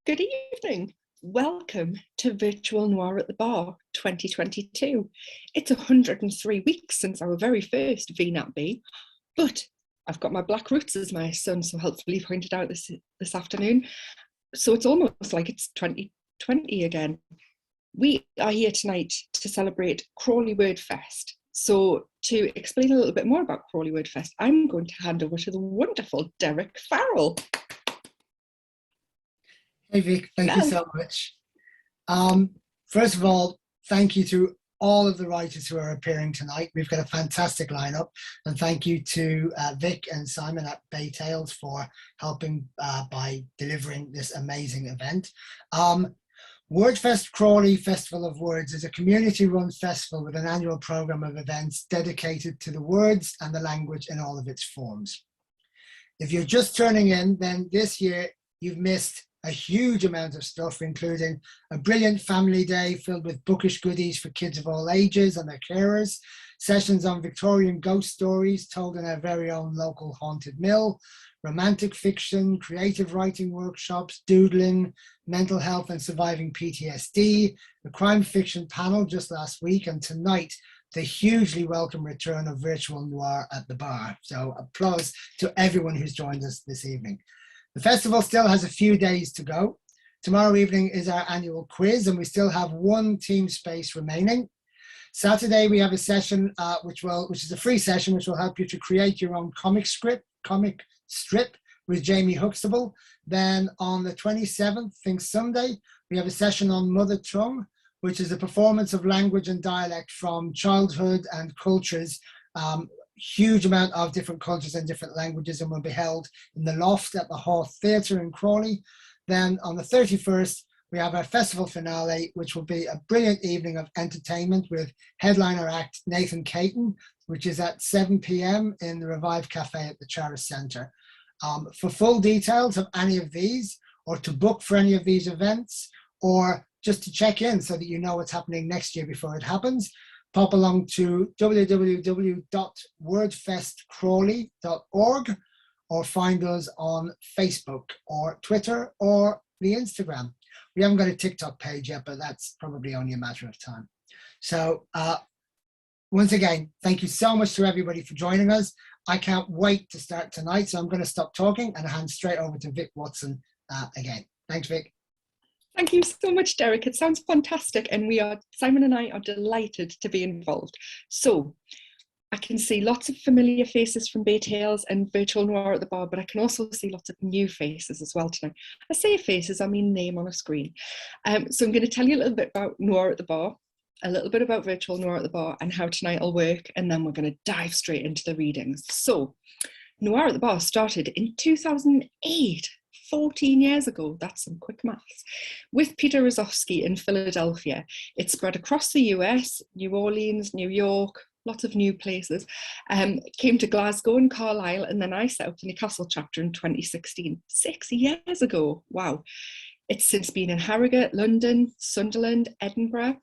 Good evening. Welcome to Virtual Noir at the Bar 2022. It's 103 weeks since our very first VNATB, but I've got my black roots, as my son so helpfully pointed out this afternoon. So it's almost like it's 2020 again. We are here tonight to celebrate Crawley WordFest. So to explain a little bit more about Crawley WordFest, I'm going to hand over to the wonderful Derek Farrell. Hey Vic, thank you so much. First of all, thank you to all of the writers who are appearing tonight. We've got a fantastic lineup, and thank you to Vic and Simon at Bay Tales for helping by delivering this amazing event. WordFest Crawley Festival of Words is a community-run festival with an annual program of events dedicated to the words and the language in all of its forms. If you're just turning in, then this year you've missed a huge amount of stuff, including a brilliant family day filled with bookish goodies for kids of all ages and their carers, sessions on Victorian ghost stories told in our very own local haunted mill, romantic fiction, creative writing workshops, doodling, mental health and surviving PTSD, the crime fiction panel just last week, and tonight, the hugely welcome return of Virtual Noir at the bar. So applause to everyone who's joined us this evening. The festival still has a few days to go. Tomorrow evening is our annual quiz, and we still have one team space remaining. Saturday, we have a session which is a free session, which will help you to create your own comic strip with Jamie Huxtable. Then on the 27th, think Sunday, we have a session on Mother Tongue, which is a performance of language and dialect from childhood and cultures, huge amount of different cultures and different languages, and will be held in the Loft at the Hawth Theatre in Crawley. Then on the 31st, we have our festival finale, which will be a brilliant evening of entertainment with headliner act Nathan Caton, which is at 7 p.m. in the Revive Cafe at the Charis Centre. For full details of any of these, or to book for any of these events, or just to check in so that you know what's happening next year before it happens, pop along to www.wordfestcrawley.org or find us on Facebook or Twitter or the Instagram. We haven't got a TikTok page yet, but that's probably only a matter of time. So once again, thank you so much to everybody for joining us. I can't wait to start tonight, so I'm going to stop talking and hand straight over to Vic Watson again. Thanks, Vic. Thank you so much, Derek. It sounds fantastic, and Simon and I are delighted to be involved. So I can see lots of familiar faces from Bay Tales and Virtual Noir at the bar, but I can also see lots of new faces as well tonight. I say faces, I mean name on a screen. So I'm going to tell you a little bit about Noir at the bar, a little bit about Virtual Noir at the bar and how tonight will work, and then we're going to dive straight into the readings. So Noir at the bar started in 2008. 14 years ago, that's some quick maths, with Peter Rozovsky in Philadelphia. It spread across the US, New Orleans, New York, lots of new places, came to Glasgow and Carlisle, and then I set up the Newcastle chapter in 2016, 6 years ago, wow. It's since been in Harrogate, London, Sunderland, Edinburgh.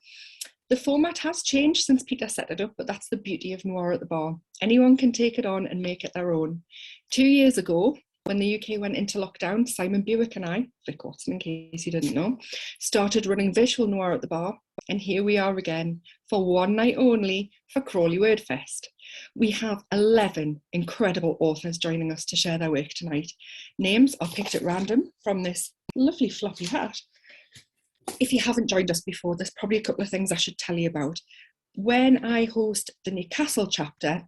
The format has changed since Peter set it up, but that's the beauty of Noir at the bar. Anyone can take it on and make it their own. 2 years ago, when the UK went into lockdown, Simon Buick and I, Vic Watson in case you didn't know, started running Virtual Noir at the bar, and here we are again for one night only for Crawley WordFest. We have 11 incredible authors joining us to share their work tonight. Names are picked at random from this lovely floppy hat. If you haven't joined us before, there's probably a couple of things I should tell you about. When I host the Newcastle chapter,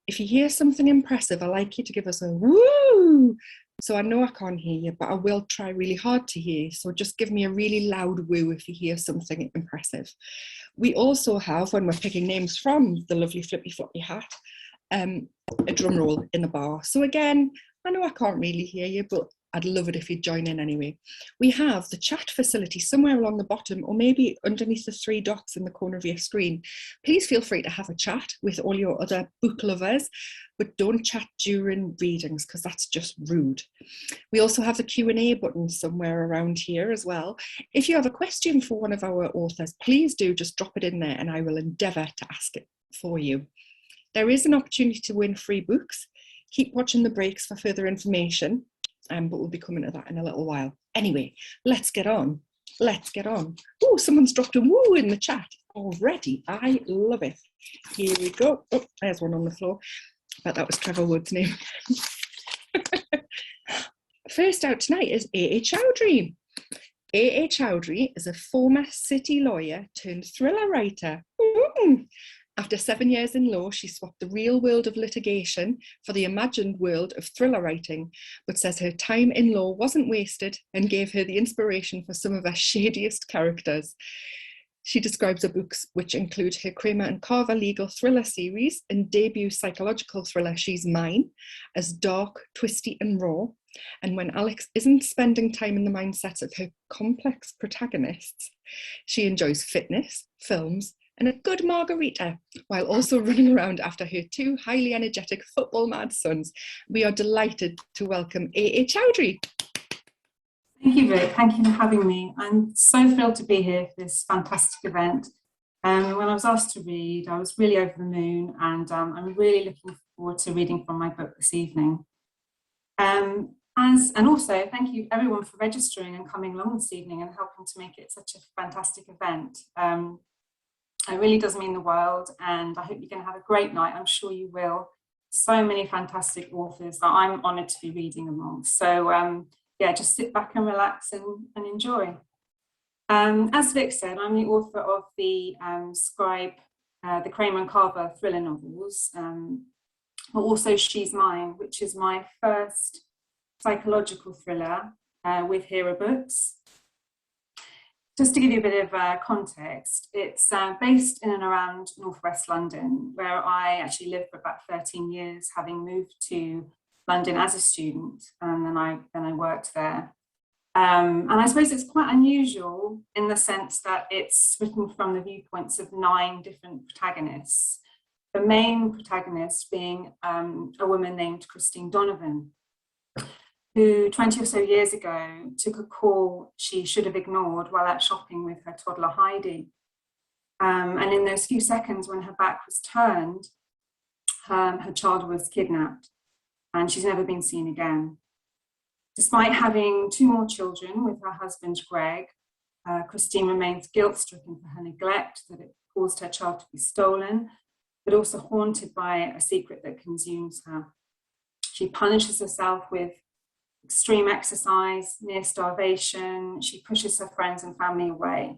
if you hear something impressive, I like you to give us a woo. So I know I can't hear you, but I will try really hard to hear you. So just give me a really loud woo if you hear something impressive. We also have, when we're picking names from the lovely flippy floppy hat, a drum roll in the bar. So again, I know I can't really hear you, but I'd love it if you'd join in anyway. We have the chat facility somewhere along the bottom, or maybe underneath the 3 dots in the corner of your screen. Please feel free to have a chat with all your other book lovers, but don't chat during readings because that's just rude. We also have the Q&A button somewhere around here as well. If you have a question for one of our authors, please do just drop it in there and I will endeavour to ask it for you. There is an opportunity to win free books. Keep watching the breaks for further information. but we'll be coming to that in a little while. Anyway, let's get on. Oh, someone's dropped a woo in the chat already. I love it. Here we go. Oh, there's one on the floor. But that was Trevor Wood's name. First out tonight is A.A. Chaudhuri. A.A. Chaudhuri is a former city lawyer turned thriller writer. After 7 years in law, she swapped the real world of litigation for the imagined world of thriller writing, but says her time in law wasn't wasted and gave her the inspiration for some of her shadiest characters. She describes her books, which include her Kramer and Carver legal thriller series and debut psychological thriller She's Mine, as dark, twisty and raw. And when Alex isn't spending time in the mindsets of her complex protagonists, she enjoys fitness, films, and a good margarita, while also running around after her two highly energetic football-mad sons. We are delighted to welcome A.A. Chaudhuri. Thank you, Vic. Thank you for having me. I'm so thrilled to be here for this fantastic event. When I was asked to read, I was really over the moon, and I'm really looking forward to reading from my book this evening. And also, thank you everyone for registering and coming along this evening and helping to make it such a fantastic event. It really does mean the world, and I hope you're going to have a great night. I'm sure you will. So many fantastic authors that I'm honoured to be reading among. So yeah, just sit back and relax and enjoy. As Vic said, I'm the author of the Scribe, the Kramer and Carver thriller novels, but also She's Mine, which is my first psychological thriller with Hera Books. Just to give you a bit of context, it's based in and around northwest London, where I actually lived for about 13 years, having moved to London as a student, and then I worked there. And I suppose it's quite unusual in the sense that it's written from the viewpoints of 9 different protagonists. The main protagonist being a woman named Christine Donovan, who 20 or so years ago took a call she should have ignored while out shopping with her toddler Heidi. And in those few seconds when her back was turned, her child was kidnapped and she's never been seen again. Despite having 2 more children with her husband Greg, Christine remains guilt-stricken for her neglect, that it caused her child to be stolen, but also haunted by a secret that consumes her. She punishes herself with extreme exercise, near starvation. She pushes her friends and family away.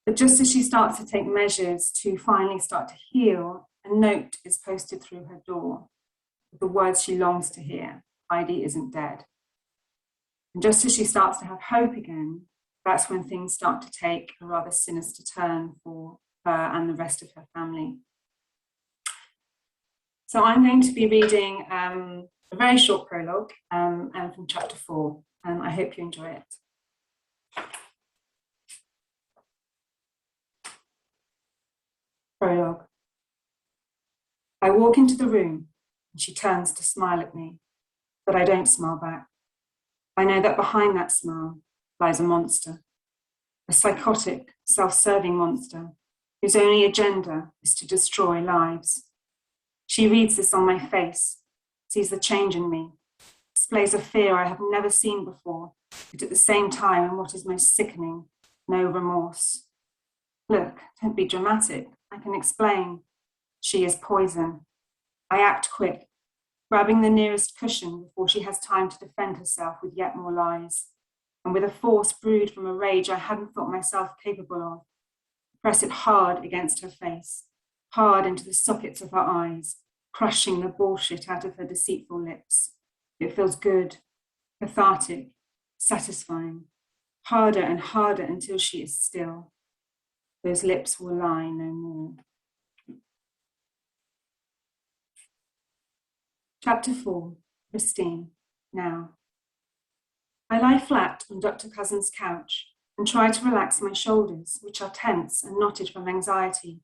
But just as she starts to take measures to finally start to heal, a note is posted through her door with the words she longs to hear: Heidi isn't dead. And just as she starts to have hope again, that's when things start to take a rather sinister turn for her and the rest of her family. So I'm going to be reading a very short prologue from chapter 4, and I hope you enjoy it. Prologue. I walk into the room, and she turns to smile at me, but I don't smile back. I know that behind that smile lies a monster, a psychotic, self-serving monster whose only agenda is to destroy lives. She reads this on my face, sees the change in me, displays a fear I have never seen before, but at the same time, and what is most sickening, no remorse. Look, don't be dramatic. I can explain. She is poison. I act quick, grabbing the nearest cushion before she has time to defend herself with yet more lies, and with a force brewed from a rage I hadn't thought myself capable of, press it hard against her face, hard into the sockets of her eyes, crushing the bullshit out of her deceitful lips. It feels good, cathartic, satisfying, harder and harder until she is still. Those lips will lie no more. Chapter 4, Christine, now. I lie flat on Dr. Cousin's couch and try to relax my shoulders, which are tense and knotted from anxiety,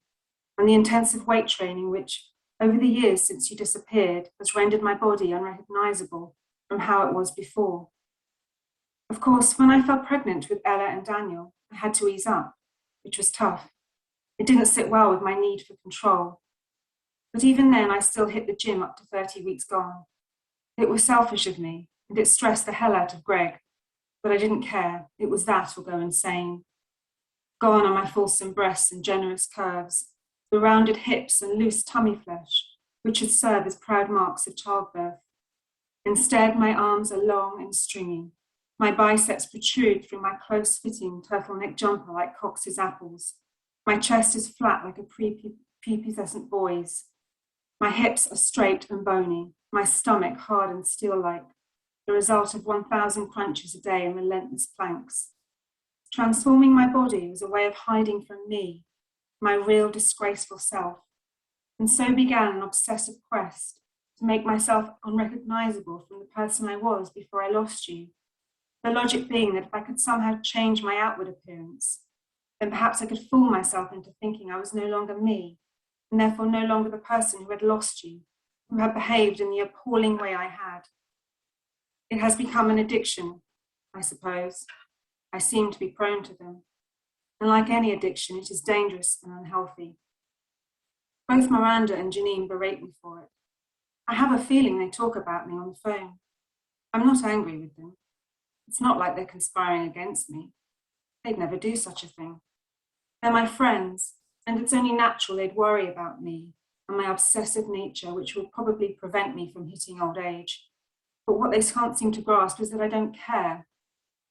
and the intensive weight training which, over the years since you disappeared, has rendered my body unrecognizable from how it was before. Of course, when I fell pregnant with Ella and Daniel, I had to ease up, which was tough. It didn't sit well with my need for control. But even then, I still hit the gym up to 30 weeks gone. It was selfish of me, and it stressed the hell out of Greg. But I didn't care. It was that or go insane. Gone are my fulsome breasts and generous curves, the rounded hips and loose tummy flesh, which should serve as proud marks of childbirth. Instead, my arms are long and stringy. My biceps protrude through my close-fitting turtleneck jumper like Cox's apples. My chest is flat like a prepubescent boy's. My hips are straight and bony, my stomach hard and steel-like, the result of 1,000 crunches a day and relentless planks. Transforming my body was a way of hiding from me, my real disgraceful self. And so began an obsessive quest to make myself unrecognizable from the person I was before I lost you. The logic being that if I could somehow change my outward appearance, then perhaps I could fool myself into thinking I was no longer me, and therefore no longer the person who had lost you, who had behaved in the appalling way I had. It has become an addiction, I suppose. I seem to be prone to them. And like any addiction, it is dangerous and unhealthy. Both Miranda and Janine berate me for it. I have a feeling they talk about me on the phone. I'm not angry with them. It's not like they're conspiring against me. They'd never do such a thing. They're my friends, and it's only natural they'd worry about me and my obsessive nature, which will probably prevent me from hitting old age. But what they can't seem to grasp is that I don't care.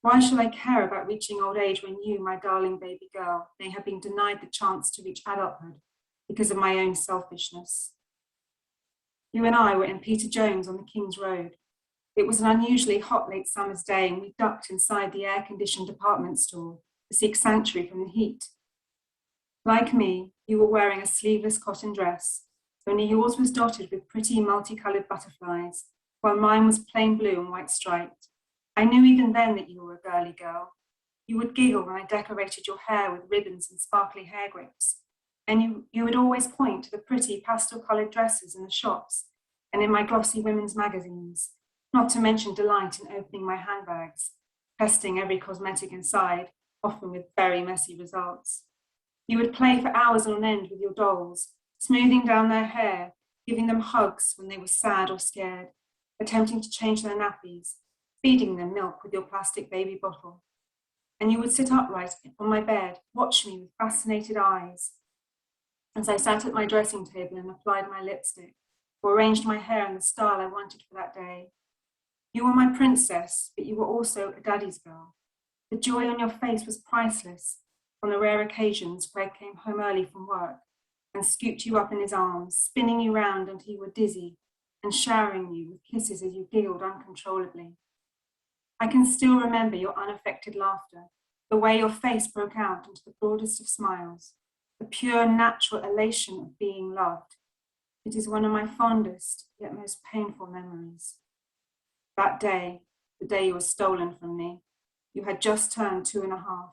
Why should I care about reaching old age when you, my darling baby girl, may have been denied the chance to reach adulthood because of my own selfishness? You and I were in Peter Jones on the King's Road. It was an unusually hot late summer's day, and we ducked inside the air-conditioned department store to seek sanctuary from the heat. Like me, you were wearing a sleeveless cotton dress, only yours was dotted with pretty multicolored butterflies, while mine was plain blue and white striped. I knew even then that you were a girly girl. You would giggle when I decorated your hair with ribbons and sparkly hair grips, and you would always point to the pretty pastel-colored dresses in the shops and in my glossy women's magazines, not to mention delight in opening my handbags, testing every cosmetic inside, often with very messy results. You would play for hours on end with your dolls, smoothing down their hair, giving them hugs when they were sad or scared, attempting to change their nappies, feeding them milk with your plastic baby bottle. And you would sit upright on my bed, watch me with fascinated eyes as I sat at my dressing table and applied my lipstick, or arranged my hair in the style I wanted for that day. You were my princess, but you were also a daddy's girl. The joy on your face was priceless. On the rare occasions Greg came home early from work and scooped you up in his arms, spinning you round until you were dizzy and showering you with kisses as you giggled uncontrollably. I can still remember your unaffected laughter, the way your face broke out into the broadest of smiles, the pure natural elation of being loved. It is one of my fondest yet most painful memories. That day, the day you were stolen from me, you had just turned 2.5.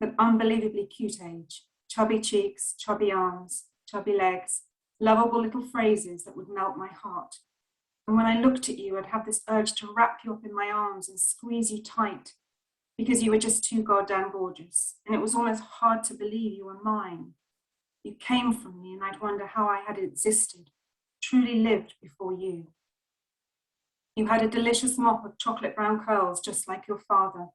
An unbelievably cute age, chubby cheeks, chubby arms, chubby legs, lovable little phrases that would melt my heart. And when I looked at you, I'd have this urge to wrap you up in my arms and squeeze you tight because you were just too goddamn gorgeous. And it was almost hard to believe you were mine. You came from me and I'd wonder how I had existed, truly lived before you. You had a delicious mop of chocolate brown curls just like your father,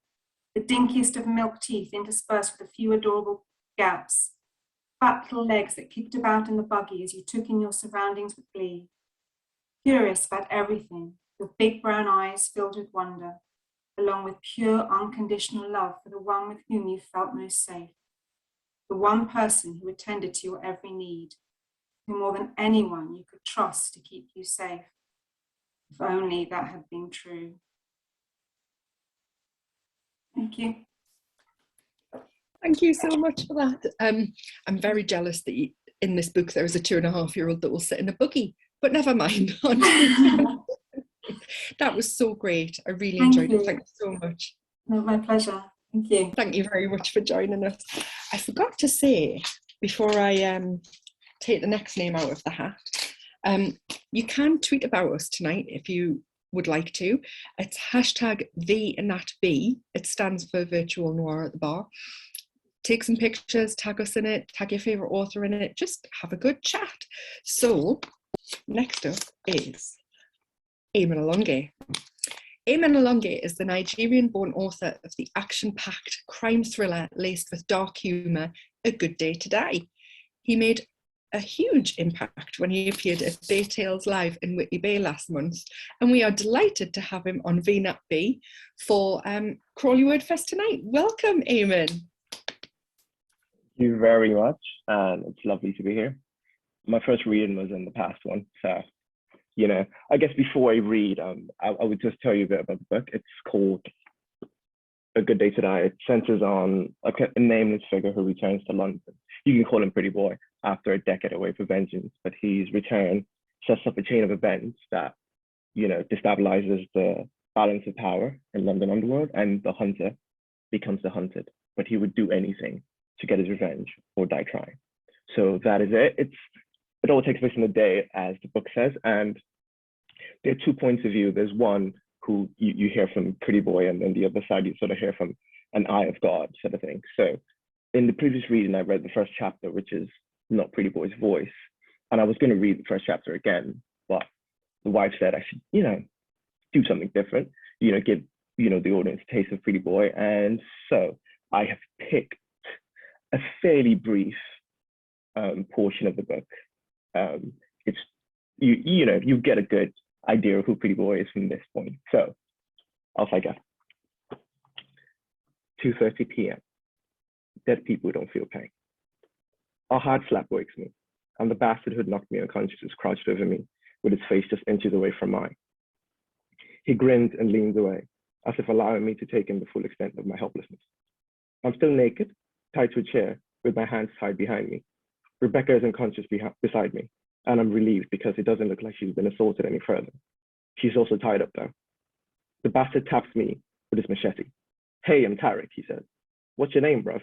the dinkiest of milk teeth interspersed with a few adorable gaps, fat little legs that kicked about in the buggy as you took in your surroundings with glee. Curious about everything, your big brown eyes filled with wonder, along with pure unconditional love for the one with whom you felt most safe, the one person who attended to your every need, who more than anyone you could trust to keep you safe. If only that had been true. Thank you. Thank you so much for that. I'm very jealous that in this book there is a 2.5-year-old that will sit in a buggy, but never mind. That was so great. I really enjoyed it. Thank you so much. No, my pleasure. Thank you. Thank you very much for joining us. I forgot to say, before I take the next name out of the hat, you can tweet about us tonight if you would like to. It's #VNatB. It stands for Virtual Noir at the Bar. Take some pictures, tag us in it, tag your favourite author in it, just have a good chat. So, next up is Eamon Alonge. Ayman Alonge is the Nigerian-born author of the action-packed crime thriller laced with dark humour, A Good Day to Die. He made a huge impact when he appeared at Bay Tales Live in Whitley Bay last month, and we are delighted to have him on VNAP B for Crawley WordFest tonight. Welcome, Ayman. Thank you very much, and it's lovely to be here. My first reading was in the past one, so you know, I guess before I read, I would just tell you a bit about the book. It's called A Good Day to Die. It centers on a nameless figure who returns to London. You can call him Pretty Boy, after a decade away for vengeance, but his return sets up a chain of events that, you know, destabilizes the balance of power in London underworld, and the hunter becomes the hunted. But he would do anything to get his revenge or die trying. So that is it. It all takes place in a day, as the book says, and there are 2 points of view. There's one who you hear from Pretty Boy, and then the other side you sort of hear from an eye of God sort of thing. So in the previous reading, I read the first chapter, which is not Pretty Boy's voice, and I was going to read the first chapter again, but the wife said I should, you know, do something different, you know, give, you know, the audience a taste of Pretty Boy. And so I have picked a fairly brief portion of the book. It's you know, you get a good idea of who Pretty Boy is from this point. So off I go. 2:30 p.m. Dead people don't feel pain. A hard slap wakes me, and the bastard who had knocked me unconscious is crouched over me, with his face just inches away from mine. He grins and leans away, as if allowing me to take in the full extent of my helplessness. I'm still naked, tied to a chair, with my hands tied behind me. Rebecca is unconscious beside me, and I'm relieved because it doesn't look like she's been assaulted any further. She's also tied up though. The bastard taps me with his machete. Hey, I'm Tarek, he says. What's your name, bruv?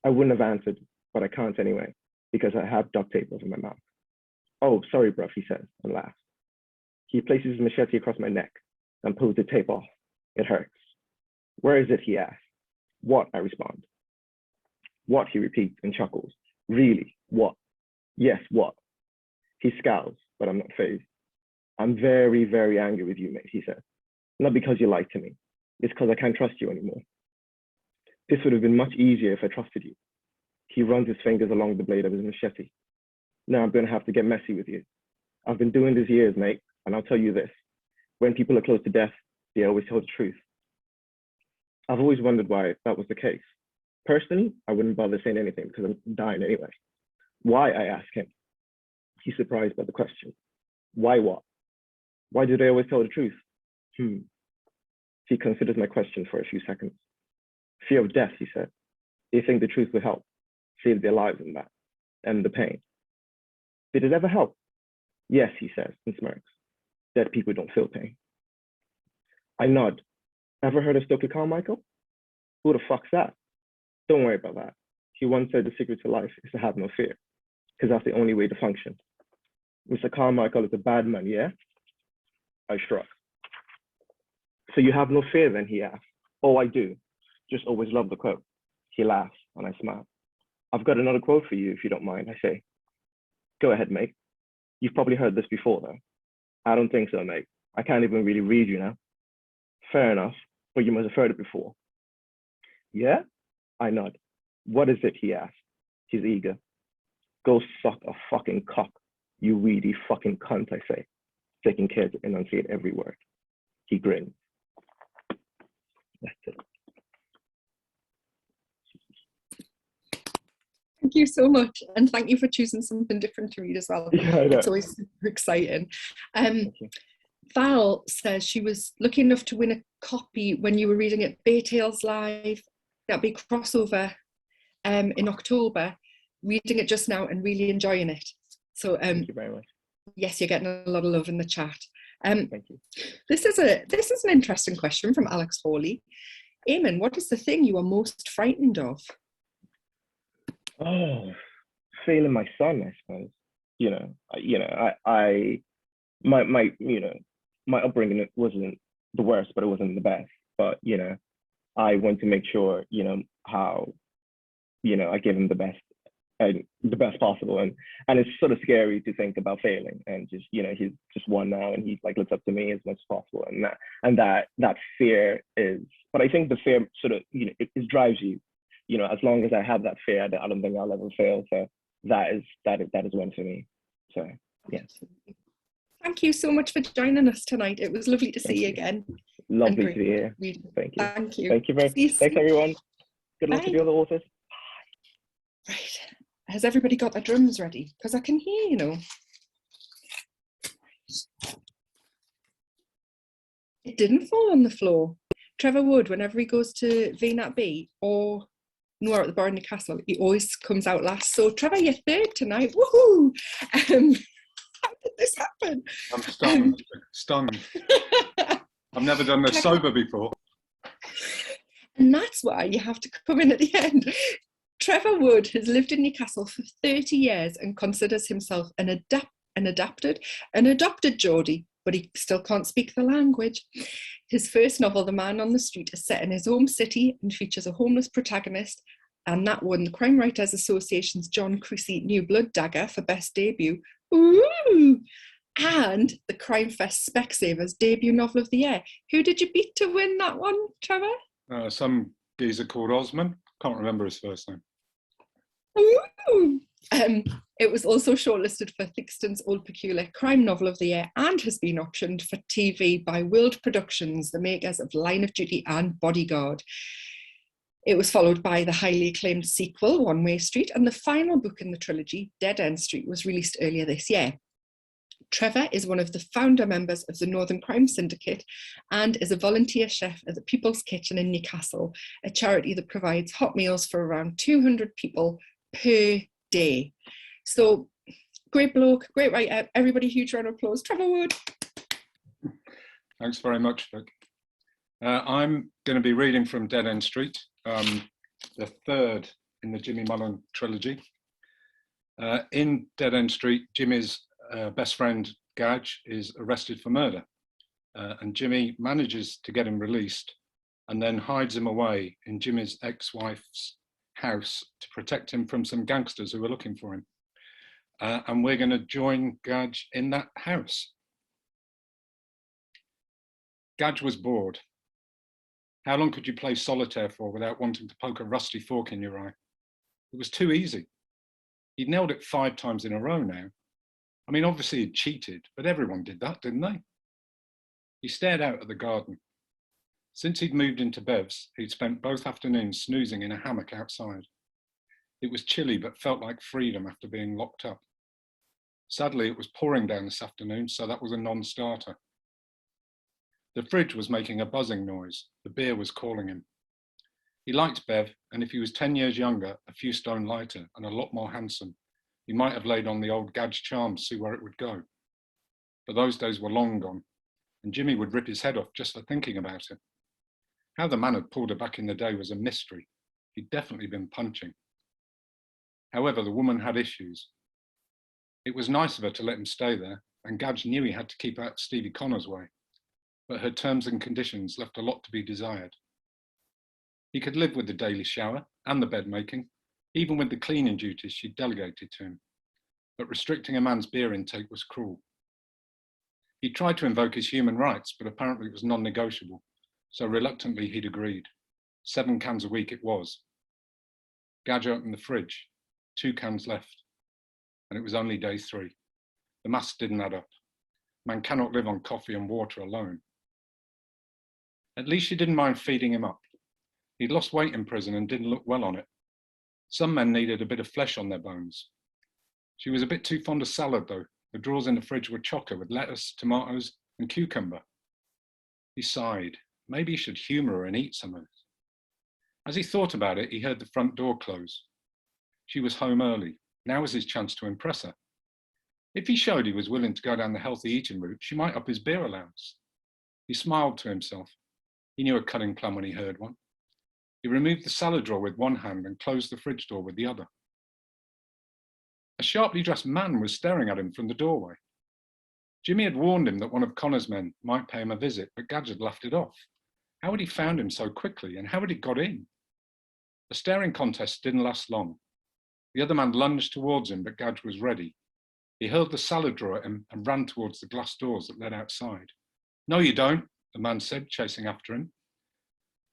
I wouldn't have answered, but I can't anyway, because I have duct tape over my mouth. Oh, sorry, bruv, he says, and laughs. He places his machete across my neck and pulls the tape off. It hurts. Where is it, he asks. What, I respond. What, he repeats and chuckles. Really, what? Yes, what? He scowls, but I'm not fazed. I'm very, very angry with you, mate, he says. Not because you lied to me. It's because I can't trust you anymore. This would have been much easier if I trusted you. He runs his fingers along the blade of his machete. Now I'm going to have to get messy with you. I've been doing this years, mate, and I'll tell you this. When people are close to death, they always tell the truth. I've always wondered why that was the case. Personally, I wouldn't bother saying anything because I'm dying anyway. Why, I ask him. He's surprised by the question. Why what? Why do they always tell the truth? He considers my question for a few seconds. Fear of death, he said. They think the truth will help, save their lives in that, and the pain. Did it ever help? Yes, he says and smirks. Dead people don't feel pain. I nod. Ever heard of Stokely Carmichael? Who the fuck's that? Don't worry about that. He once said the secret to life is to have no fear, because that's the only way to function. Mr. Carmichael is a bad man, yeah? I shrug. So you have no fear then, he asks. Oh, I do. Just always love the quote. He laughs and I smile. I've got another quote for you if you don't mind, I say. Go ahead, mate. You've probably heard this before though. I don't think so, mate. I can't even really read you now. Fair enough, but you must have heard it before. Yeah? I nod. What is it, he asks. He's eager. Go suck a fucking cock, you weedy fucking cunt, I say, taking care to enunciate every word. He grins. That's it. Thank you so much, and thank you for choosing something different to read as well. Yeah, it's always super exciting. Val says she was lucky enough to win a copy when you were reading at Bay Tales Live, that big crossover in October, reading it just now and really enjoying it. So thank you very much. Yes, you're getting a lot of love in the chat. Thank you. This is an interesting question from Alex Hawley. Eamon, what is the thing you are most frightened of? Oh, failing my son, I suppose. My upbringing wasn't the worst, but it wasn't the best. But I want to make sure how I give him the best and the best possible. And it's sort of scary to think about failing, and just, you know, he's just won now, and he's like looks up to me as much as possible, and that fear is, but I think the fear sort of, you know, it drives you, you know, as long as I have that fear, I don't think I'll ever fail. So that is one for me. So yes. Thank you so much for joining us tonight. It was lovely to see you again. Lovely to be here. Thank you. Thank you. Thank you very much. Thanks, everyone. Good luck with the other authors. Right. Has everybody got their drums ready? Because I can hear, you know. It didn't fall on the floor. Trevor Wood, whenever he goes to VNAT B or Noir at the Bar in Newcastle, he always comes out last. So Trevor, you're third tonight. Woohoo! How did this happen? I'm stunned. Stunned. I've never done this sober before. And that's why you have to come in at the end. Trevor Wood has lived in Newcastle for 30 years and considers himself an adopted Geordie, but he still can't speak the language. His first novel, The Man on the Street, is set in his home city and features a homeless protagonist, and that won the Crime Writers Association's John Creasy New Blood Dagger for Best Debut. Ooh! And the Crime Fest Specsavers Debut Novel of the Year. Who did you beat to win that one, Trevor? Some geezer called Osman. Can't remember his first name. Ooh. It was also shortlisted for Thixton's Old Peculiar Crime Novel of the Year and has been optioned for TV by World Productions, the makers of Line of Duty and Bodyguard. It was followed by the highly acclaimed sequel, One Way Street, and the final book in the trilogy, Dead End Street, was released earlier this year. Trevor is one of the founder members of the Northern Crime Syndicate and is a volunteer chef at the People's Kitchen in Newcastle, a charity that provides hot meals for around 200 people per day. So, great bloke, great writer. Everybody, huge round of applause. Trevor Wood. Thanks very much, Vic. I'm going to be reading from Dead End Street, the third in the Jimmy Mullen trilogy. In Dead End Street, Jimmy's best friend, Gadge, is arrested for murder. And Jimmy manages to get him released and then hides him away in Jimmy's ex-wife's house to protect him from some gangsters who are looking for him. And we're going to join Gadge in that house. Gadge was bored. How long could you play solitaire for without wanting to poke a rusty fork in your eye? It was too easy. He'd nailed it 5 times in a row now. I mean, obviously he'd cheated, but everyone did that, didn't they? He stared out at the garden. Since he'd moved into Bev's, he'd spent both afternoons snoozing in a hammock outside. It was chilly, but felt like freedom after being locked up. Sadly, it was pouring down this afternoon, so that was a non-starter. The fridge was making a buzzing noise. The beer was calling him. He liked Bev, and if he was 10 years younger, a few stone lighter, and a lot more handsome, he might have laid on the old Gadge charm to see where it would go. But those days were long gone, and Jimmy would rip his head off just for thinking about it. How the man had pulled her back in the day was a mystery. He'd definitely been punching. However, the woman had issues. It was nice of her to let him stay there, and Gadge knew he had to keep out Stevie Connor's way, but her terms and conditions left a lot to be desired. He could live with the daily shower and the bed making, even with the cleaning duties she'd delegated to him, but restricting a man's beer intake was cruel. He tried to invoke his human rights, but apparently it was non-negotiable, so reluctantly he'd agreed. 7 cans a week it was. Gadge opened the fridge, 2 cans left, and it was only day 3. The maths didn't add up. Man cannot live on coffee and water alone. At least she didn't mind feeding him up. He'd lost weight in prison and didn't look well on it. Some men needed a bit of flesh on their bones. She was a bit too fond of salad though. The drawers in the fridge were chocker with lettuce, tomatoes and cucumber. He sighed. Maybe he should humour her and eat some of it. As he thought about it, he heard the front door close. She was home early. Now was his chance to impress her. If he showed he was willing to go down the healthy eating route, she might up his beer allowance. He smiled to himself. He knew a cunning plum when he heard one. He removed the salad drawer with one hand and closed the fridge door with the other. A sharply dressed man was staring at him from the doorway. Jimmy had warned him that one of Connor's men might pay him a visit, but Gadge had laughed it off. How had he found him so quickly, and how had he got in? The staring contest didn't last long. The other man lunged towards him, but Gadge was ready. He hurled the salad drawer at him and ran towards the glass doors that led outside. "No, you don't," the man said, chasing after him.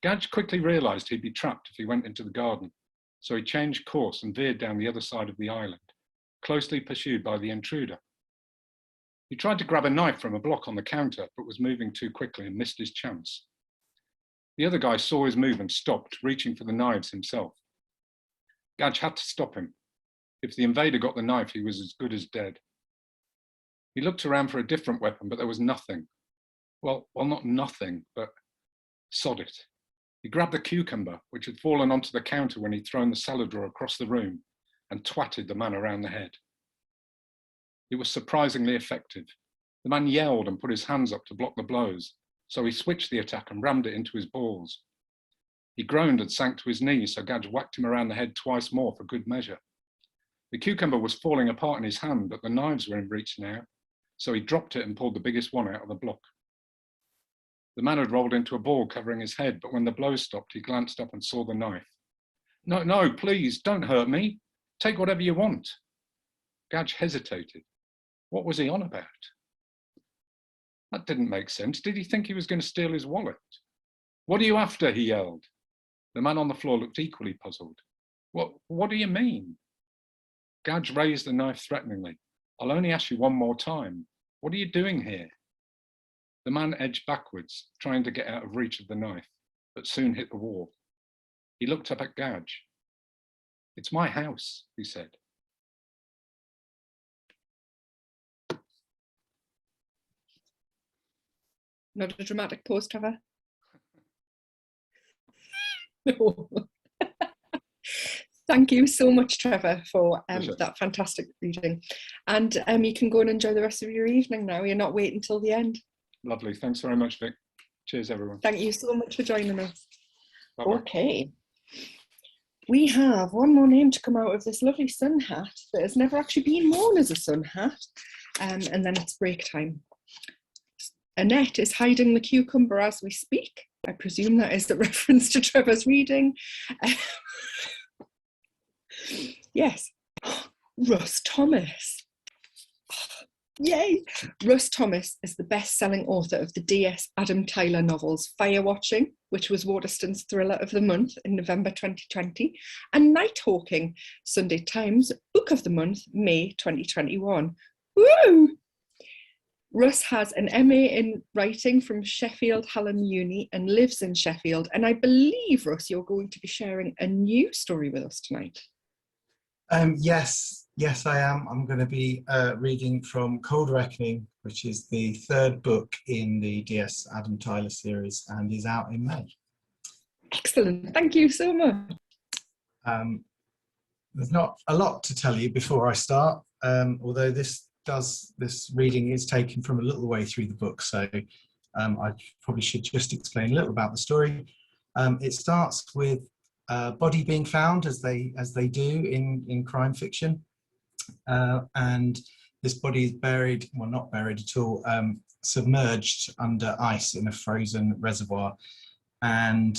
Gadge quickly realised he'd be trapped if he went into the garden, so he changed course and veered down the other side of the island, closely pursued by the intruder. He tried to grab a knife from a block on the counter, but was moving too quickly and missed his chance. The other guy saw his move and stopped, reaching for the knives himself. Gadge had to stop him. If the invader got the knife, he was as good as dead. He looked around for a different weapon, but there was nothing. Well, not nothing, but sod it. He grabbed the cucumber, which had fallen onto the counter when he'd thrown the salad drawer across the room, and twatted the man around the head. It was surprisingly effective. The man yelled and put his hands up to block the blows, so he switched the attack and rammed it into his balls. He groaned and sank to his knees, so Gadge whacked him around the head twice more for good measure. The cucumber was falling apart in his hand, but the knives were in reach now, so he dropped it and pulled the biggest one out of the block. The man had rolled into a ball covering his head, but when the blows stopped, he glanced up and saw the knife. "No, no, please, don't hurt me. Take whatever you want." Gadge hesitated. What was he on about? That didn't make sense. Did he think he was going to steal his wallet? "What are you after?" he yelled. The man on the floor looked equally puzzled. What do you mean?" Gadge raised the knife threateningly. "I'll only ask you one more time. What are you doing here?" The man edged backwards, trying to get out of reach of the knife, but soon hit the wall. He looked up at Gadge. "It's my house," he said. Not a dramatic pause, Trevor? No. Thank you so much, Trevor, for that fantastic reading. And you can go and enjoy the rest of your evening now. You're not waiting till the end. Lovely. Thanks very much, Vic. Cheers, everyone. Thank you so much for joining us. Bye-bye. Okay. We have one more name to come out of this lovely sun hat that has never actually been worn as a sun hat. And then it's break time. Annette is hiding the cucumber as we speak. I presume that is the reference to Trevor's reading. Yes, Russ Thomas. Yay! Russ Thomas is the best-selling author of the D.S. Adam Tyler novels Firewatching, which was Waterston's Thriller of the Month in November 2020, and Nighthawking, Sunday Times Book of the Month, May 2021. Woo! Russ has an MA in writing from Sheffield Hallam Uni and lives in Sheffield. And I believe, Russ, you're going to be sharing a new story with us tonight. Yes, I am. I'm going to be reading from Cold Reckoning, which is the third book in the DS Adam Tyler series and is out in May. Excellent. Thank you so much. There's not a lot to tell you before I start, although this reading is taken from a little way through the book, so I probably should just explain a little about the story. It starts with a body being found, as they do in crime fiction, and this body is buried, well, not buried at all, submerged under ice in a frozen reservoir, and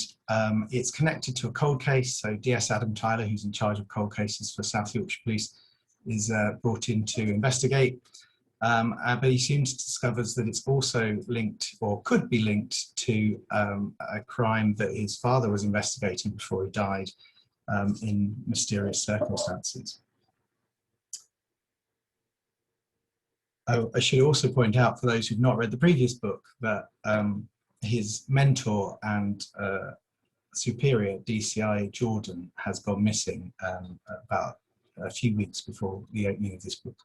it's connected to a cold case. So DS Adam Tyler, who's in charge of cold cases for South Yorkshire Police, is brought in to investigate, but he soon discovers that it's also linked, or could be linked, to a crime that his father was investigating before he died in mysterious circumstances. I should also point out, for those who've not read the previous book, that his mentor and superior, DCI Jordan, has gone missing about a few weeks before the opening of this book.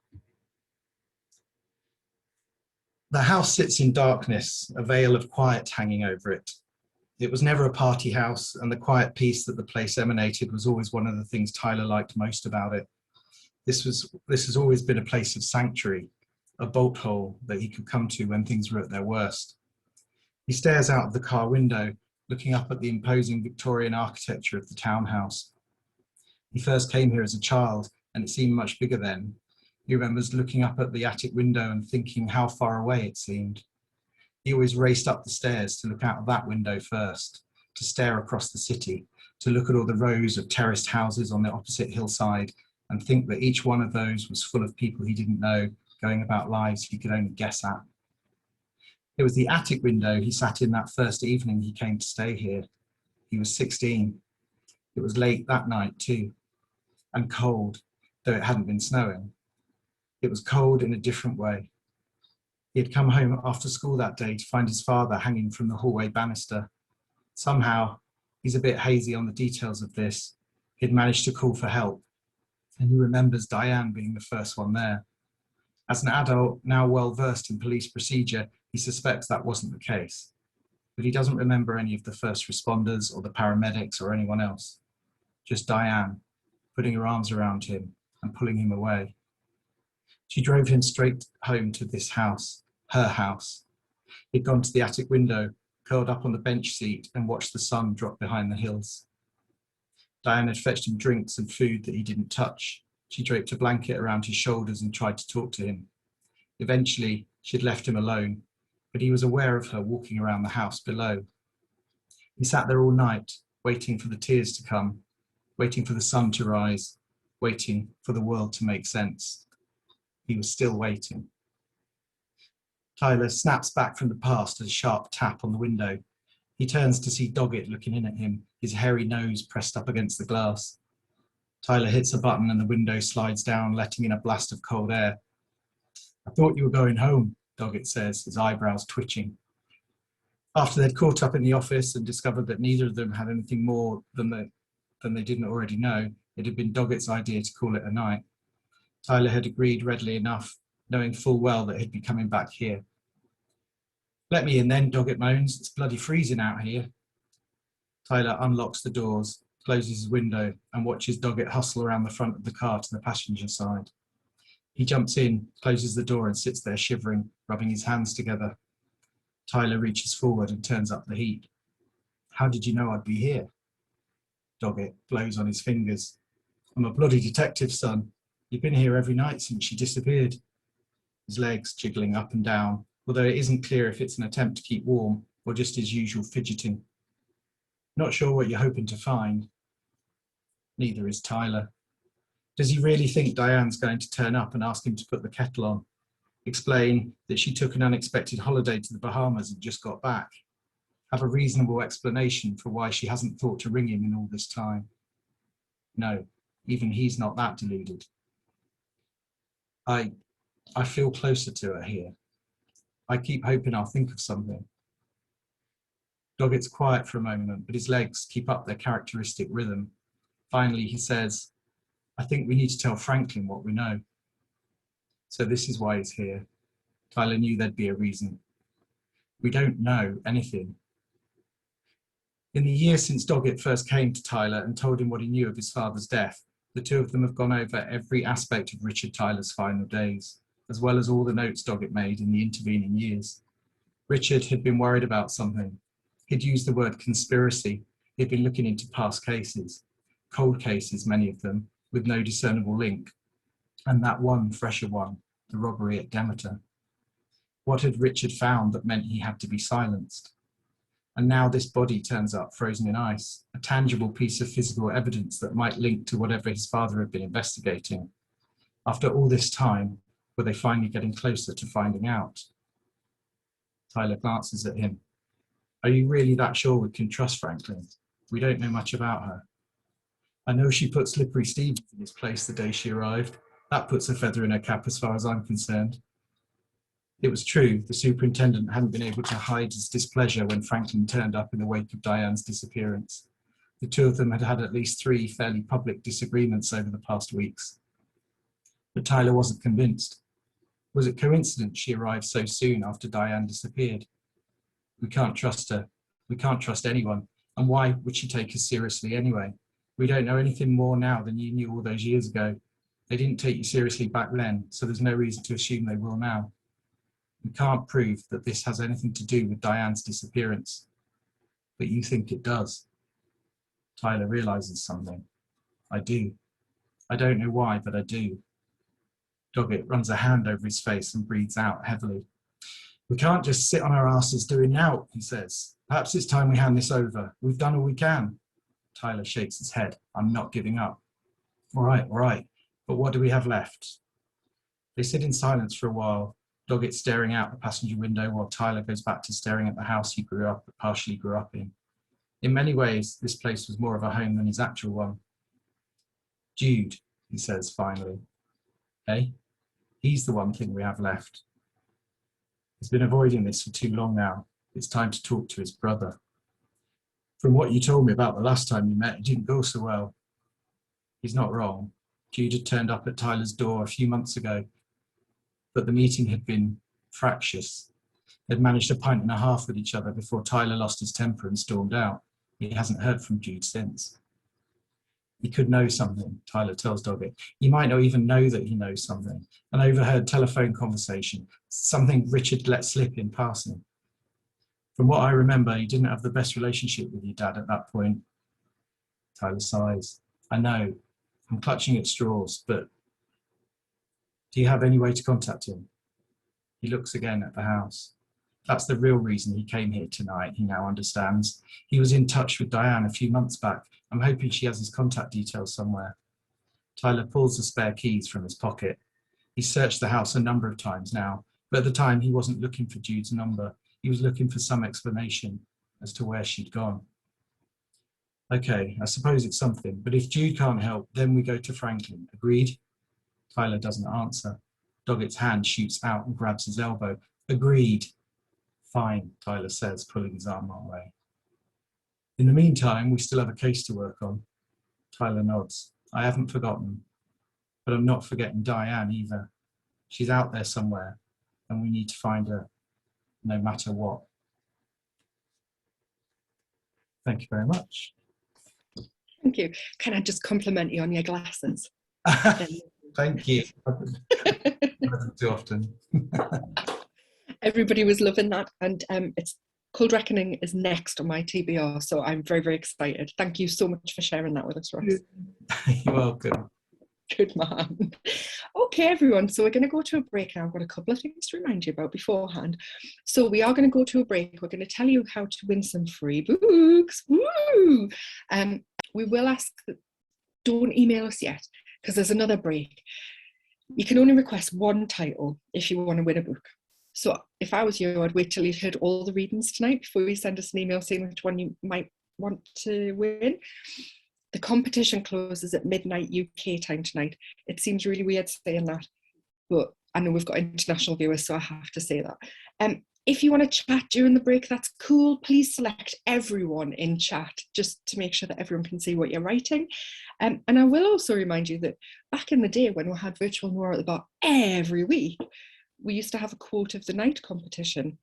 The house sits in darkness, a veil of quiet hanging over it. It was never a party house, and the quiet peace that the place emanated was always one of the things Tyler liked most about it. This has always been a place of sanctuary, a bolt hole that he could come to when things were at their worst. He stares out of the car window, looking up at the imposing Victorian architecture of the townhouse. He first came here as a child, and it seemed much bigger then. He remembers looking up at the attic window and thinking how far away it seemed. He always raced up the stairs to look out of that window first, to stare across the city, to look at all the rows of terraced houses on the opposite hillside and think that each one of those was full of people he didn't know, going about lives he could only guess at. It was the attic window he sat in that first evening he came to stay here. He was 16. It was late that night too, and cold, though it hadn't been snowing. It was cold in a different way. He had come home after school that day to find his father hanging from the hallway banister. Somehow, he's a bit hazy on the details of this, he'd managed to call for help, and he remembers Diane being the first one there. As an adult, now well versed in police procedure, he suspects that wasn't the case. But he doesn't remember any of the first responders or the paramedics or anyone else. Just Diane, putting her arms around him and pulling him away. She drove him straight home to this house, her house. He'd gone to the attic window, curled up on the bench seat and watched the sun drop behind the hills. Diane had fetched him drinks and food that he didn't touch. She draped a blanket around his shoulders and tried to talk to him. Eventually, she'd left him alone, but he was aware of her walking around the house below. He sat there all night, waiting for the tears to come, waiting for the sun to rise, waiting for the world to make sense. He was still waiting. Tyler snaps back from the past at a sharp tap on the window. He turns to see Doggett looking in at him, his hairy nose pressed up against the glass. Tyler hits a button and the window slides down, letting in a blast of cold air. "I thought you were going home," Doggett says, his eyebrows twitching. After they'd caught up in the office and discovered that neither of them had anything more than they didn't already know, it had been Doggett's idea to call it a night. Tyler had agreed readily enough, knowing full well that he'd be coming back here. "Let me in then," Doggett moans. "It's bloody freezing out here." Tyler unlocks the doors, closes his window, and watches Doggett hustle around the front of the car to the passenger side. He jumps in, closes the door and sits there shivering, rubbing his hands together. Tyler reaches forward and turns up the heat. "How did you know I'd be here?" Doggett blows on his fingers. "I'm a bloody detective, son. You've been here every night since she disappeared." His legs jiggling up and down, although it isn't clear if it's an attempt to keep warm or just his usual fidgeting. "Not sure what you're hoping to find." Neither is Tyler. Does he really think Diane's going to turn up and ask him to put the kettle on? Explain that she took an unexpected holiday to the Bahamas and just got back? Have a reasonable explanation for why she hasn't thought to ring him in all this time? No, even he's not that deluded. I feel closer to her here. I keep hoping I'll think of something." Doggett's quiet for a moment, but his legs keep up their characteristic rhythm. Finally, he says, "I think we need to tell Franklin what we know." So this is why he's here. Tyler knew there'd be a reason. "We don't know anything." In the year since Doggett first came to Tyler and told him what he knew of his father's death, the two of them have gone over every aspect of Richard Tyler's final days, as well as all the notes Doggett made in the intervening years. Richard had been worried about something. He'd used the word conspiracy. He'd been looking into past cases, cold cases, many of them, with no discernible link, and that one fresher one, the robbery at Demeter. What had Richard found that meant he had to be silenced? And now this body turns up frozen in ice, a tangible piece of physical evidence that might link to whatever his father had been investigating. After all this time, were they finally getting closer to finding out? Tyler glances at him. "Are you really that sure we can trust Franklin? We don't know much about her." "I know she put Slippery Stevens in his place the day she arrived. That puts a feather in her cap as far as I'm concerned." It was true, the superintendent hadn't been able to hide his displeasure when Franklin turned up in the wake of Diane's disappearance. The two of them had had at least 3 fairly public disagreements over the past weeks. But Tyler wasn't convinced. Was it coincidence she arrived so soon after Diane disappeared? "We can't trust her. We can't trust anyone. And why would she take us seriously anyway? We don't know anything more now than you knew all those years ago. They didn't take you seriously back then, so there's no reason to assume they will now. We can't prove that this has anything to do with Diane's disappearance. But you think it does." Tyler realizes something. "I do. I don't know why, but I do." Doggett runs a hand over his face and breathes out heavily. "We can't just sit on our asses doing now," he says. "Perhaps it's time we hand this over. We've done all we can." Tyler shakes his head. "I'm not giving up." All right. But what do we have left? They sit in silence for a while, Doggett staring out the passenger window while Tyler goes back to staring at the house he partially grew up in. In many ways, this place was more of a home than his actual one. Jude, he says finally. Eh? He's the one thing we have left. He's been avoiding this for too long now. It's time to talk to his brother. From what you told me about the last time you met, it didn't go so well. He's not wrong. Jude had turned up at Tyler's door a few months ago, but the meeting had been fractious. They'd managed a pint and a half with each other before Tyler lost his temper and stormed out. He hasn't heard from Jude since. He could know something, Tyler tells Doggett. He might not even know that he knows something. An overheard telephone conversation, something Richard let slip in passing. From what I remember, you didn't have the best relationship with your dad at that point. Tyler sighs. I know, I'm clutching at straws, but do you have any way to contact him? He looks again at the house. That's the real reason he came here tonight, he now understands. He was in touch with Diane a few months back. I'm hoping she has his contact details somewhere. Tyler pulls the spare keys from his pocket. He's searched the house a number of times now, but at the time he wasn't looking for Jude's number. He was looking for some explanation as to where she'd gone. Okay, I suppose it's something, but if Jude can't help, then we go to Franklin. Agreed? Tyler doesn't answer. Doggett's hand shoots out and grabs his elbow. Agreed. Fine, Tyler says, pulling his arm away. In the meantime, we still have a case to work on. Tyler nods. I haven't forgotten, but I'm not forgetting Diane either. She's out there somewhere, and we need to find her, no matter what. Thank you very much. Thank you. Can I just compliment you on your glasses? Thank you. Too often. Everybody was loving that, and it's Cold Reckoning is next on my TBR, so I'm very, very excited. Thank you so much for sharing that with us, Russ. You're welcome. Good man. Okay, everyone, so we're going to go to a break now. I've got a couple of things to remind you about beforehand. So we are going to go to a break. We're going to tell you how to win some free books. Woo! We will ask that don't email us yet, because there's another break. You can only request one title if you want to win a book. So if I was you, I'd wait till you'd heard all the readings tonight before you send us an email saying which one you might want to win. The competition closes at midnight UK time tonight. It seems really weird saying that, but I know we've got international viewers, so I have to say that. If you want to chat during the break, that's cool. Please select everyone in chat just to make sure that everyone can see what you're writing. And I will also remind you that back in the day when we had Virtual Noir at the bar every week, we used to have a quote of the night competition.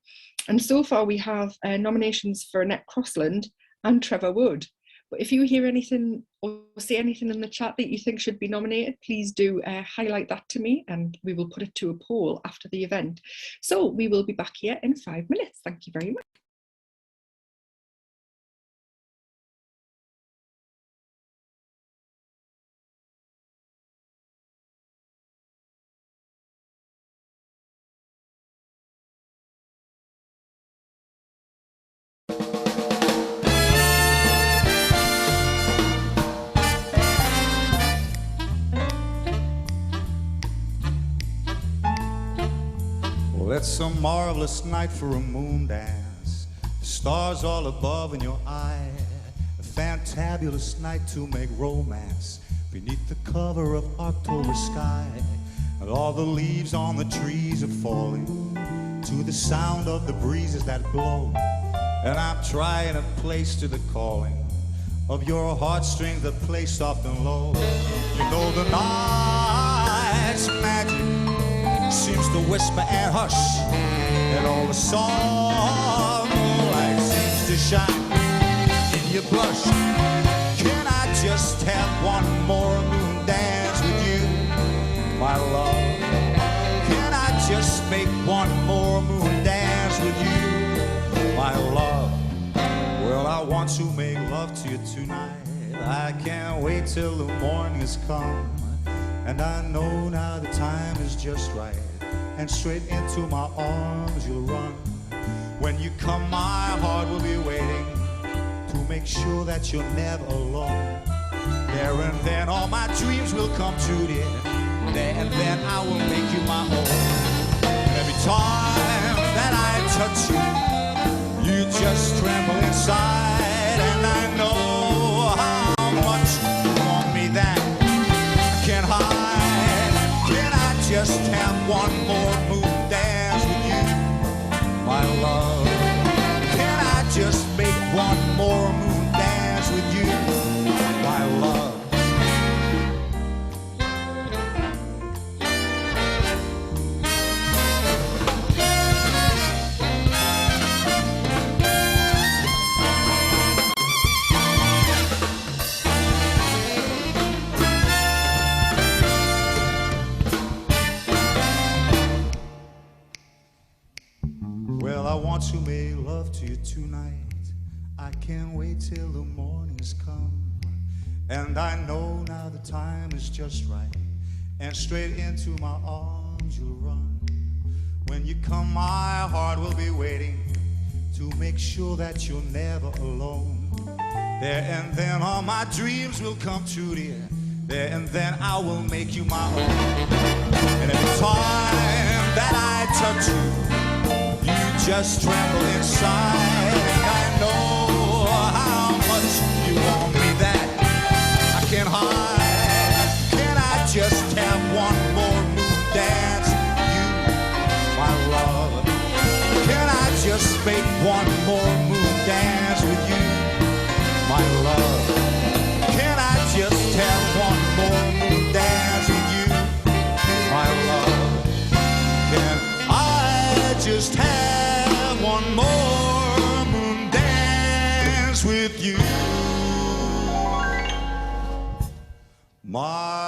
And so far we have nominations for Annette Crossland and Trevor Wood. But if you hear anything or say anything in the chat that you think should be nominated, please do highlight that to me and we will put it to a poll after the event. So we will be back here in 5 minutes. Thank you very much. Well, it's a marvelous night for a moon dance. The stars all above in your eye. A fantabulous night to make romance beneath the cover of October sky. And all the leaves on the trees are falling to the sound of the breezes that blow. And I'm trying to place to the calling of your heartstrings that play soft and low. You know the night's magic seems to whisper and hush, and all the soft moonlight seems to shine in your blush. Can I just have one more moon dance with you, my love? Can I just make one more moon dance with you, my love? Well, I want to make love to you tonight. I can't wait till the morning has come. And I know now the time is just right, and straight into my arms you'll run. When you come, my heart will be waiting to make sure that you're never alone. There and then all my dreams will come true, dear. there and then I will make you my own. And every time that I touch you, you just tremble inside, and I know how much you want me that I can't hide. Can I just have one more moon dance with you, my love? Can I just make one more moon dance with you, my love? Well, I want to make love to you tonight. I can't wait till the morning's come. And I know now the time is just right, and straight into my arms you'll run. When you come, my heart will be waiting to make sure that you're never alone. There and then all my dreams will come true, dear. There and then I will make you my own. And every time that I touch you, you just tremble inside, and I know how much you want me that I can't hide. Can I just have one more moon dance with you, my love? Can I just make one more moon dance with you, my love? Can I just have one more moon dance with you, my love? Can I just have one more moon dance with you, my